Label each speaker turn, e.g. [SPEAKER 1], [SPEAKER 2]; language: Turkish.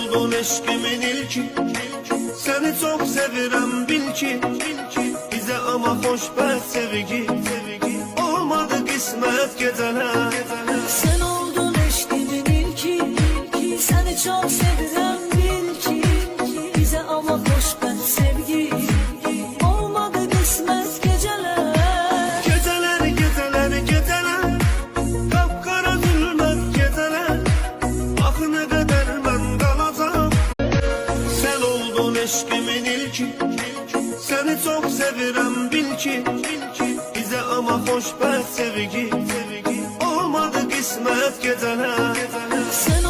[SPEAKER 1] oldun eşkimin ilki, seni çok sevirem bil ki. Bize ama hoşbet sevgi, olmadı kısmet geceler.
[SPEAKER 2] Sen oldun eşkimin ilki, seni çok sevirem bil ki. Bize ama hoşbet sevgi, olmadı kısmet geceler.
[SPEAKER 1] Geceler, geceler, geceler, kapkara zulmet geceler. Ah ne kadar ben kalacağım. Sen oldun eşkimin ilki, seni çok sevirem bil ki. Bize ama hoşbet sevgi, olmadı kısmet geceler.
[SPEAKER 2] Sen